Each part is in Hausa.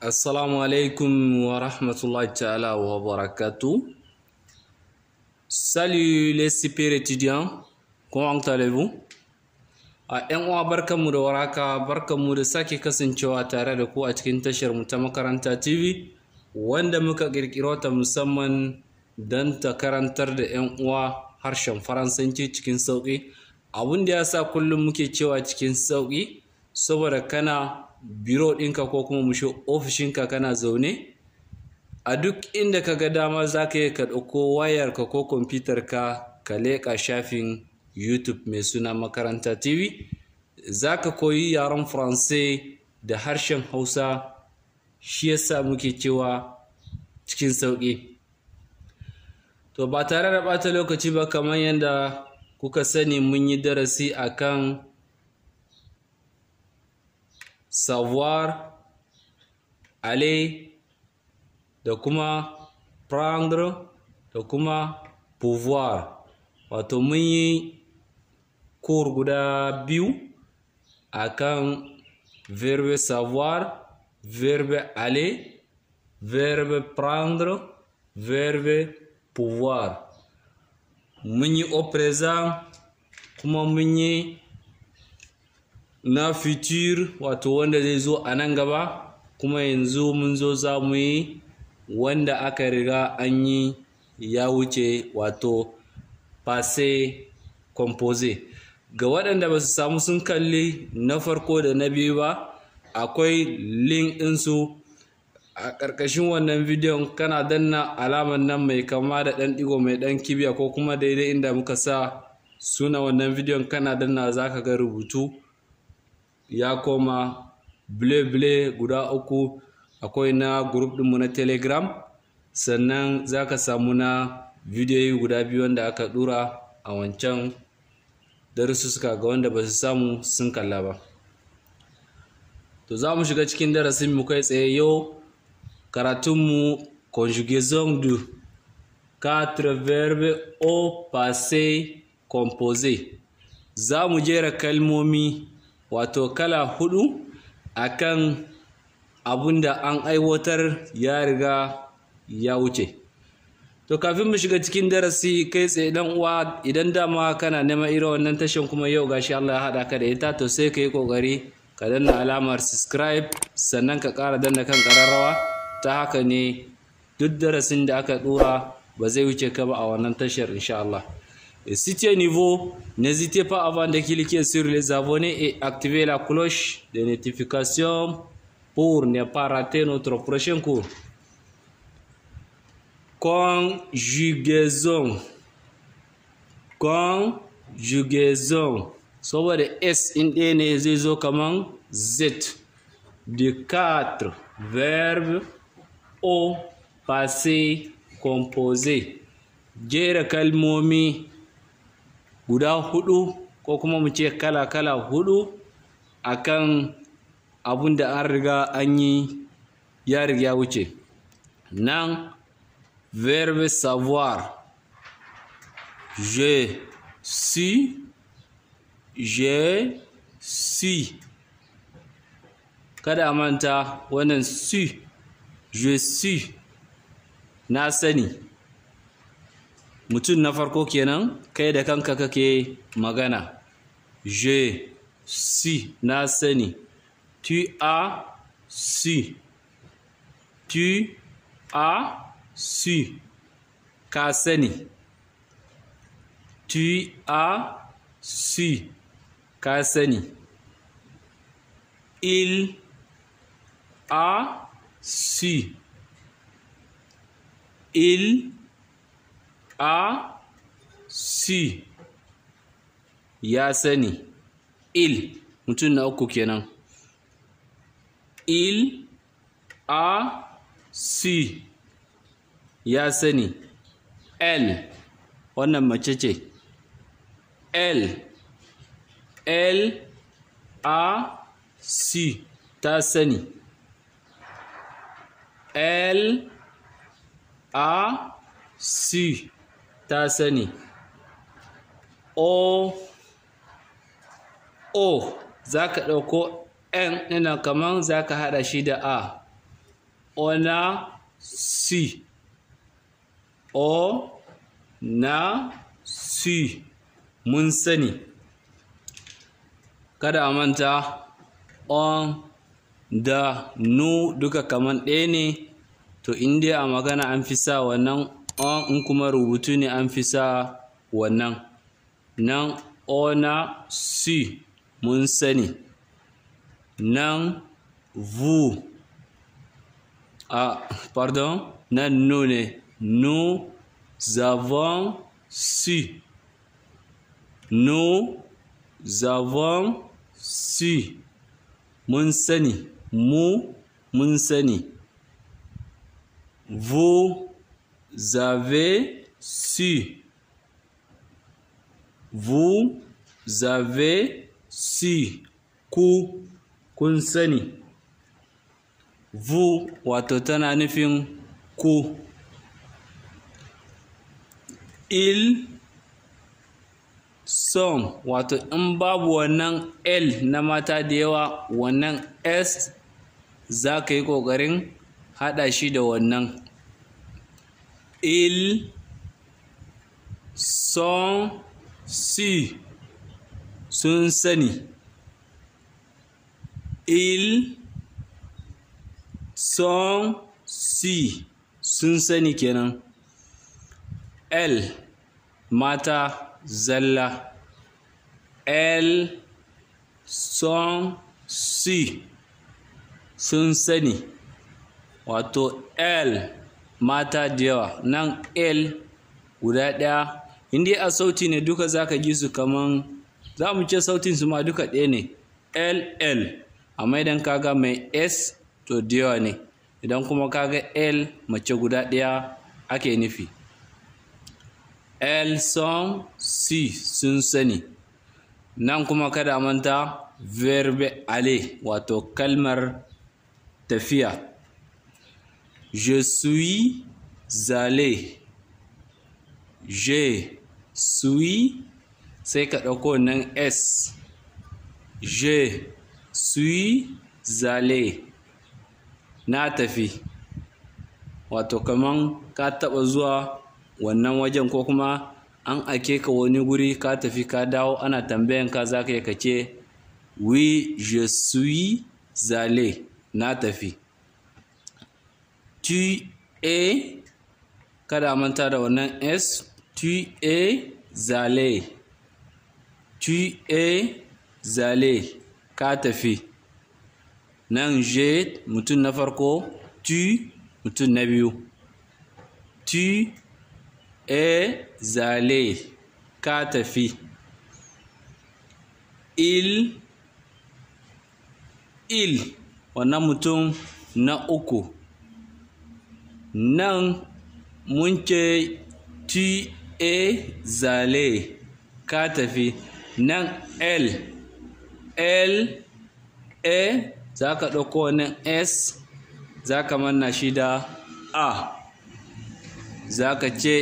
Assalamu alaikum wa rahmatullahi ta'ala wa barakatuh. Salut les super étudiants, comment allez-vous? ‘Yan uwa barkanmu da waraka, barkanmu da sake kasancewa tare da ku a cikin tashar mu ta Makaranta TV wanda muka kirkiro ta musamman don ta karantar da ‘yan uwa harshen Faransanci cikin sauƙi. Abin da ya sa kullum muke cewa cikin sauƙi saboda kana biro ɗinka ko kuma mushe ofishinka kana zaune a duk inda ka ga dama za ka yi ka ɗauko wayarka ko kwamfutarka ka leƙa shafin YouTube mai suna Makaranta TV, za ka koyi yaren Faransai da harshen Hausa. Shi yasa muke cewa cikin sauƙi. To ba tare da ɓata lokaci ba, kamar yadda kuka sani mun yi darasi akan savoir, aller da kuma prendre da kuma pouvoir. Wato mun yi cours guda biyu akan verbe savoir, verbe aller, verbe prendre, verbe pouvoir. Mun yi au présent kuma mun yi na futur, wato wanda zai zo a nan gaba, kuma yanzu mun zo za mu yi wanda aka riga an yi ya wuce, wato Passé, Composé. Ga waɗanda ba su samu sun kalli na farko da na biyu ba, akwai link ɗinsu a ƙarƙashin wannan bidiyon. Kana danna alamar nan mai kama da ɗan ɗigo mai ɗan kibiya ko kuma daidai inda muka sa suna wannan bidiyon, kana danna za ka ga rubutu ya koma bleu guda uku. Akwai na group ɗinmu na Telegram, sannan za ka samu na bidiyoyi guda biyu wanda aka ɗura a wancan darussuka ga wanda ba su samu sun kalla ba. To za mu shiga cikin darasin mu kai tsaye. Yau karatunmu conjugaison de 4 verbes au passé composé. Za mu jera kalmomi wato kala hudu akan abun da an aiwatar ya riga ya wuce. To kafin mu shiga cikin darasi kai tsaye, dan uwa, idan dama kana neman irin wannan tashan kuma yau gashi Allah ya haɗa ka da ita, to sai ka yi ƙoƙari ka danna alamar subscribe, sannan ka ƙara danna kan ƙararrawa. Ta haka ne duk darasin da aka ɗora ba zai wuce ka ba a wannan tashar insha Allah. Et si tu es nouveau, n'hésitez pas avant de cliquer sur les abonnés et activer la cloche de notification pour ne pas rater notre prochain cours. Conjugaison. Conjugaison. Saboda S in ɗaya ne zai zo kaman Z. De 4 verbes au passé composé. Jera kalmomi guda hudu ko kuma mu ce kala-kala hudu akan abun da an riga an yi ya riga ya wuce. Nan verbe savoir, je suis, kada a manta wannan su, je suis, na sani. Mutum na farko kenan, kai da kanka kake magana. Je suis, na sani. Tu as su, tu as su, ka sani. Tu as su, ka sani. Il a su, il a su, ya sani. Il, mutum na uku kenan. Il a su, ya sani. Elle, wannan mace ce. Elle a su, ta sani. Elle a su, ta sani. O za ka ɗauko n ɗina kaman za ka haɗa shi da a. on a su, on a su, mun sani. Kada a manta on da nu duka kaman ɗaya ne, to in dai a magana an fi sa wannan on, in kuma rubutu ne an fi sa wannan. Nan on a su, mun sani. Nan vous, pardon, nan nous ne, nous avons su, nous avons su, mun sani, mu mun sani. Vous avez su, vous avez su, ku kun sani. Vous wato tana nufin ku. Ils sont wato in babu wannan L na mata da yawa, wannan S za ka yi ƙoƙarin haɗa shi da wannan. Ils sont su, sun sani. Ils sont su, sun sani kenan. L mata zalla. Elles sont su, sun sani. Wato L mata da yawa, nan L guda ɗaya. In dai a sauti ne duka za ka ji su kaman, za mu ce sautin su ma duka ɗaya ne, L. Amma idan kaga mai S to da yawa ne, idan kuma kaga L mace guda ɗaya ake nufi. Elles sont su, sun sani. Nan kuma kada manta verbe aller wato kalmar tafiya. Je suis allé, je suis, sai ka ɗauko nan S. Je suis allé, na tafi. Wato kaman ka taɓa zuwa wannan wajen ko kuma an ake ka wani guri ka tafi ka dawo ana tambayan ka, za ka yi ka ce oui je suis allé, na tafi. Tu es, kada manta da wannan S. Tu es allé, tu es allé, ka tafi. Nan je mutum na farko, tu mutum na biyu. Tu es allé, ka tafi. Il, wannan mutum na uku. Nan mun ce tu es allé, ka tafi. Nan L E, za ka ɗauko wannan S, za ka manna shi da A. Za ka ce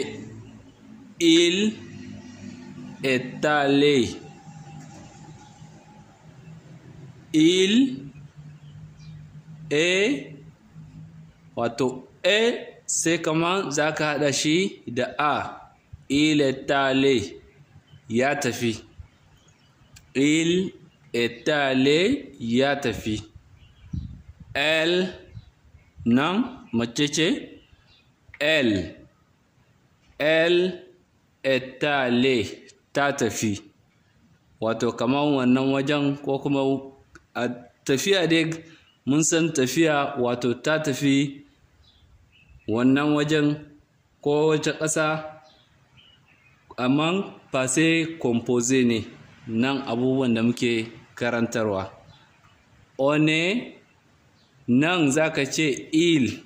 il est allé, il est, wato E sai kaman za ka haɗa shi da A. Il est allé, ya tafi. Il est allé, ya tafi. Elle, nan mace ce. Elle est allée, ta tafi. Wato kaman wannan wajen ko kuma a tafiya dai mun san tafiya wato ta tafi wannan wajen ko wace ƙasa, amma Passé Composé ne nan abubuwan da muke karantarwa. One, nan za ka ce il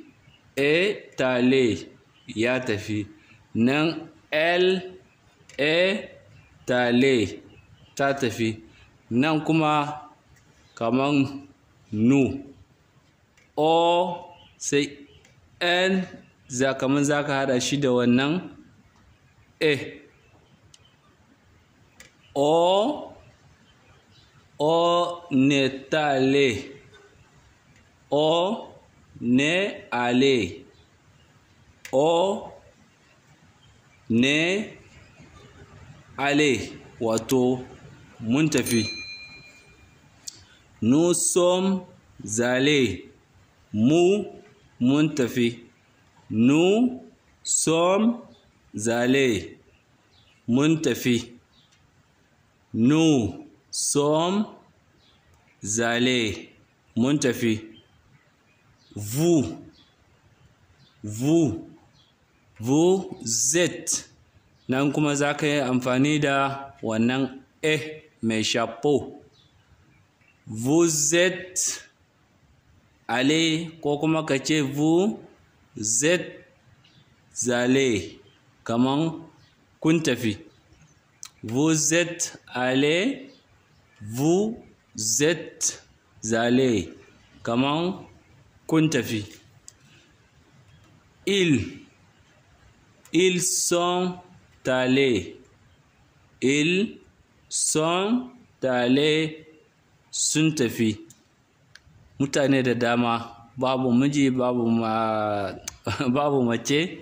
est allé, ya tafi. Nan elle est allée, ta tafi. Nan kuma kaman nu. O sai N kaman za ka haɗa shi da wannan E. On est allé. On ne allé. On est allé, wato mun tafi. Nous sommes allés, mu mun tafi. Nous sommes allés, mun tafi. Nous sommes allés, mun tafi. Vous êtes, nan kuma za ka yi amfani da wannan mai chapeau. Vous êtes allés, ko kuma ka ce vous êtes allés, kaman kun tafi. Vous êtes allés, vous êtes allés, kaman kun tafi. Ils sont allés. Ils sont allés, sun tafi. Mutane da dama, babu miji, babu mace,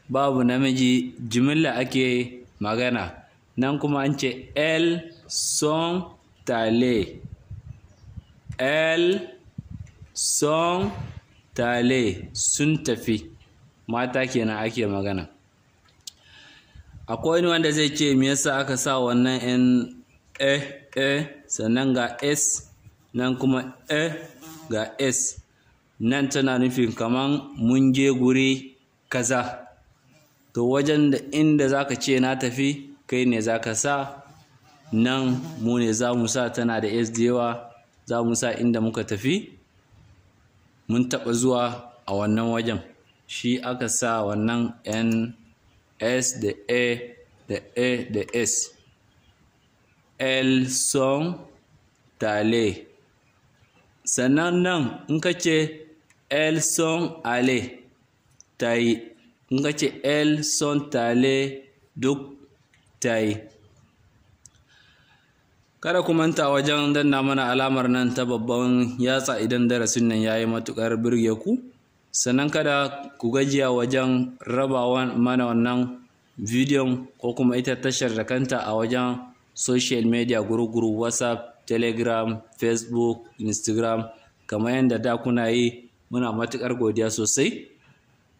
babu namiji, jimilla ake magana. Nan kuma an ce elles sont allées. Elles sont allées, sun tafi. Mata kenan ake magana. Akwai wani wanda zai ce me yasa aka sa wannan n sannan ga s nan kuma ga s, nan tana nufin kaman mun je guri kaza. To wajen da inda zaka ce na tafi, kai ne zaka sa, nan mu ne za mu sa, tana da s da yawa, za mu sa inda muka tafi, mun taɓa zuwa a wannan wajen, shi aka sa wannan n, s da da s. Elles sont allées. Sannan nan in ka ce elles sont allées, ta yi. In ka ce elles sont allées, duk ta yi. Kada ku manta wajen danna mana alamar nan ta babban yatsa idan darasin nan ya yi matuƙar birge ku. Sannan kada ku gajiya wajen raba mana wannan bidiyon ko kuma ita tashar da kanta a wajen social media guru-guru, WhatsApp, Telegram, Facebook, Instagram, kamar yadda da kuna yi. Muna matuƙar godiya sosai.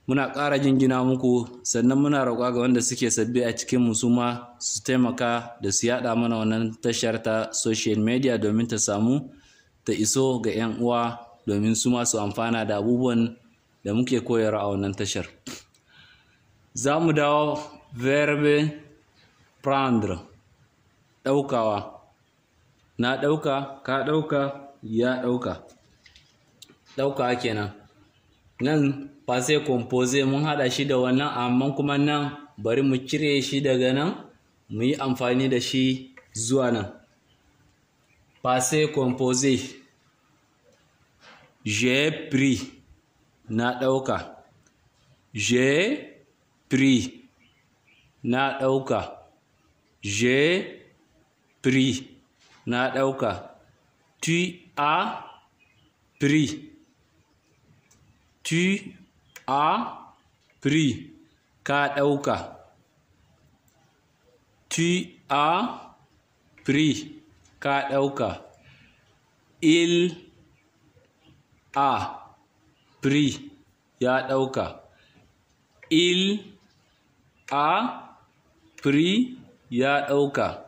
Muna ƙara jingina muku, sannan muna roƙa ga wanda suke sabbi a cikin mu su ma su taimaka da su yaɗa mana wannan tashar ta social media domin ta samu ta iso ga 'yan uwa, domin su ma su amfana da abubuwan da muke koyarwa a wannan tashar. Za mu dawo verbe prendre, ɗaukawa. Na ɗauka, ka ɗauka, ya ɗauka. Ɗaukawa kenan. Nan passé composé mun haɗa shi da wannan, amma kuma nan bari mu cire shi daga nan mu yi amfani da shi zuwa nan. Passé composé. J'ai pris, na ɗauka. J'ai pris, na ɗauka. J'ai pris, na ɗauka. Tu as pris. Tu as pris, ka ɗauka. Tu as pris, ka ɗauka. Il a pris, ya ɗauka. Il a pris, ya ɗauka.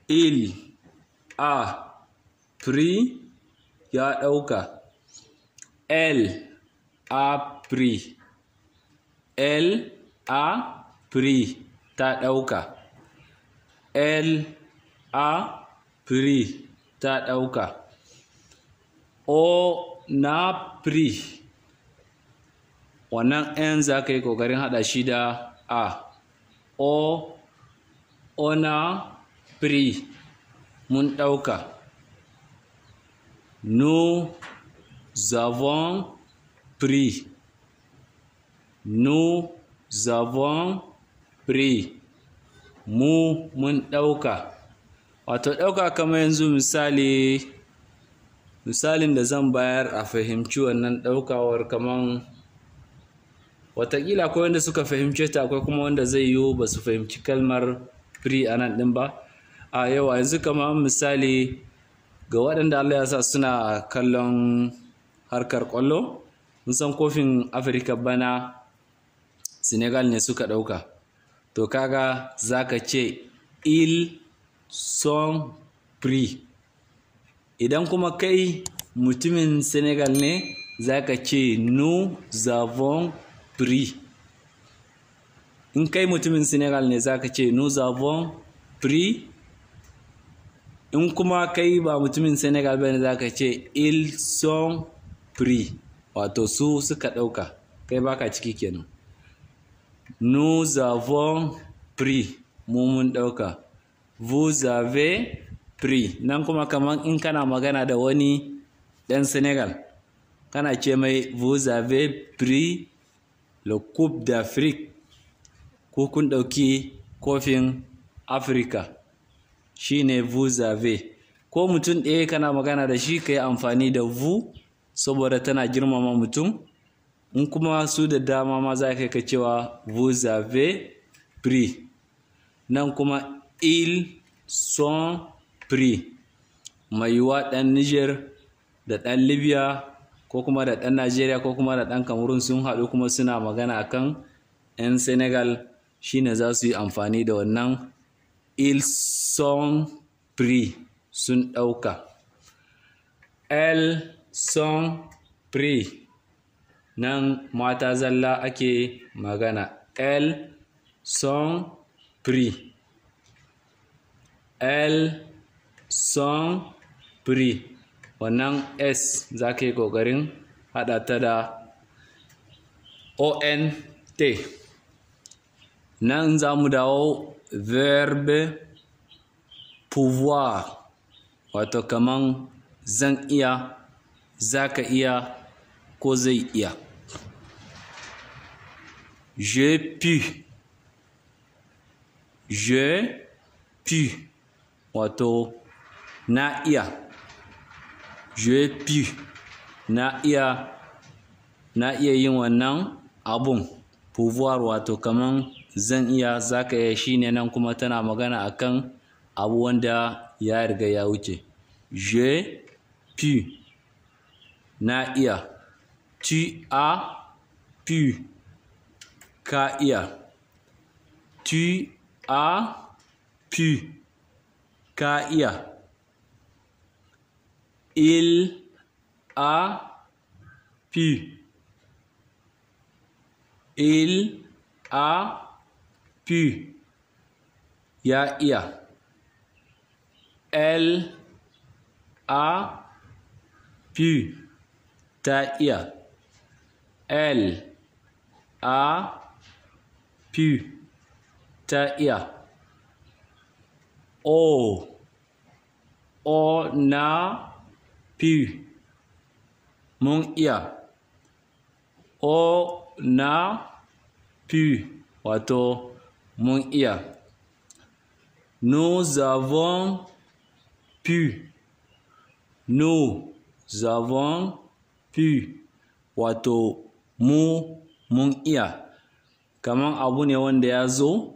Il a pris, ya ɗauka. Elle a pris. Elle a pris, ta ɗauka. Elle a pris, ta ɗauka. On a pris. Wannan ‘yan za ka yi ƙoƙarin haɗa shi da a. On a pris, mun ɗauka. Nous avons pris. Nous avons pris. Mun ɗauka. Wato ɗauka kamar yanzu misali misalin da zan bayar a fahimci wannan ɗaukawar kaman watakila akwai wanda suka fahimce ta, akwai kuma wanda zai yiwu ba su fahimci kalmar free a nan ɗin ba. A yawa yanzu kamar misali ga waɗanda Allah ya sa suna kallon harkar ƙwallo, mun san kofin Afirka bana Senegal ne suka ɗauka, to kaga za ka ce ils sont pris. Idan kuma kai mutumin Senegal ne za ka ce nous avons pris. In kai mutumin Senegal ne za ka ce nous avons pris. In kuma kai ba mutumin Senegal ba ne za ka ce ils sont pris, wato su suka ɗauka, kai baka ciki kenan. Nous avons pris, mu mun ɗauka. Vous avez pris. Nan kuma kaman in kana magana da wani ɗan Senegal, kana ce mai vous avez pris le coupe d'Afrique, ko kun ɗauki kofin Afirka, shine vous avez. Ko mutum ɗaya kana magana da shi ka yi amfani da vous saboda tana girmama mutum. In kuma su da dama ma za ka cewa vous avez pris. Nan kuma ils sont pris. Mai yiwuwa ɗan Niger da ɗan Libya ko kuma da ɗan Najeriya ko kuma da ɗan Cameroon sun haɗu kuma suna magana akan 'yan Senegal, shine za su yi amfani da wannan ils sont pris, sun ɗauka. Elles sont pris. Nan mata zalla ake magana. Elles sont pris. Elles sont pris. Wannan S za ka yi ƙoƙarin haɗa ta da ONT. Nan za mu dawo verbe pouvoir, wato kaman zan iya, za ka iya, ko zai iya. Je puis. Je puis, wato na iya. Je puis, na iya yin wannan abun. Pouvoir wato kaman zan iya, za ka iya, shine nan kuma tana magana akan abu wanda ya riga ya wuce. Je puis, na iya. Tu as pu, ka iya. Tu as pu, ka iya. Il a pu. Il a pu, ya iya. Elle a pu, ta iya. Elle a pu, ta iya. On a pu, mun iya. On a pu, wato mun iya. Nous avons pu. Nous avons pu, wato mu mun iya. Kaman abu ne wanda ya zo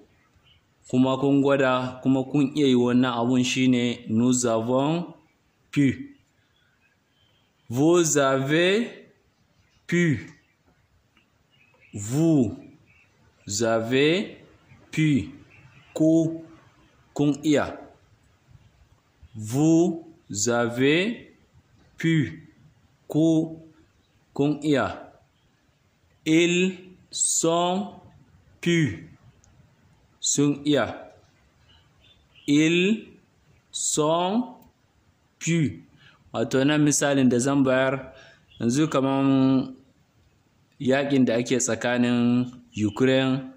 kuma kun gwada kuma kun iya yi wannan abun, shine nous avons pu. Vous avez pu. Vous avez pu, ku kun iya. Vous avez pu, ku kun iya. Ils sont pu, sun iya. Ils sont pu. Wato nan misalin da zan bayar yanzu kaman yakin da ake tsakanin Ukraine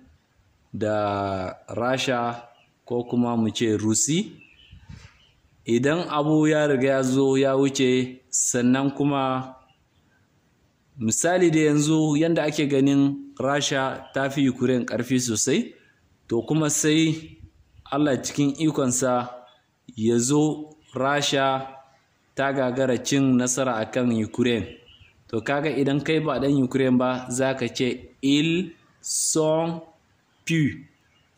da Rasha ko kuma mu ce Rusi, idan abu ya riga ya zo ya wuce, sannan kuma misali da yanzu yanda ake ganin Rasha ta fi Ukraine ƙarfi sosai, to kuma sai Allah cikin ikonsa ya zo Rasha ta gagara cin nasara akan Ukraine. To kaga idan kai ba dan Ukraine ba za ka ce ils sont pu,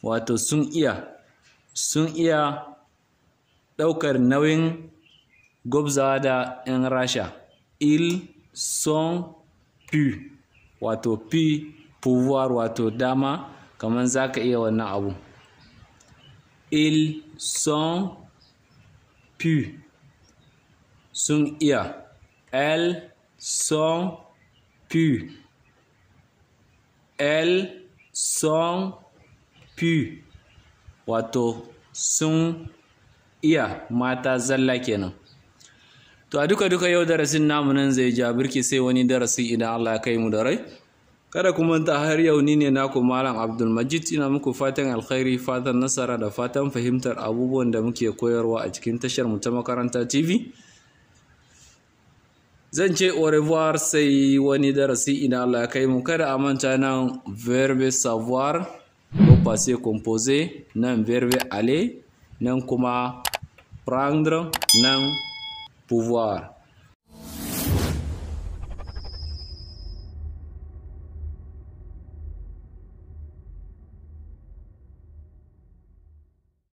wato sun iya ɗaukar nauyin gwabzawa da 'yan Rasha. Ils sont pu, wato pu pouvoir, wato dama, kamar za ka iya wannan abu. Ils sont pu, sun iya. Elles sont pu, elles sont pu, wato sun iya mata zalla kenan. To a duka yau darasin namu nan zai ja birki, sai wani darasi idan Allah ya kai mu da rai. Kada ku manta har yau ni ne naku Malam Abdulmajid, ina muku fatan alkhairi, fatan nasara da fatan fahimtar abubuwan da muke koyarwa a cikin tashar mu ta Makaranta TV. Zan ce au revoir sai wani darasi idan Allah ya kai mu. Kada a manta nan verbe savoir ko passé composé, nan verbe aller, nan kuma prendre, nan pouvoir.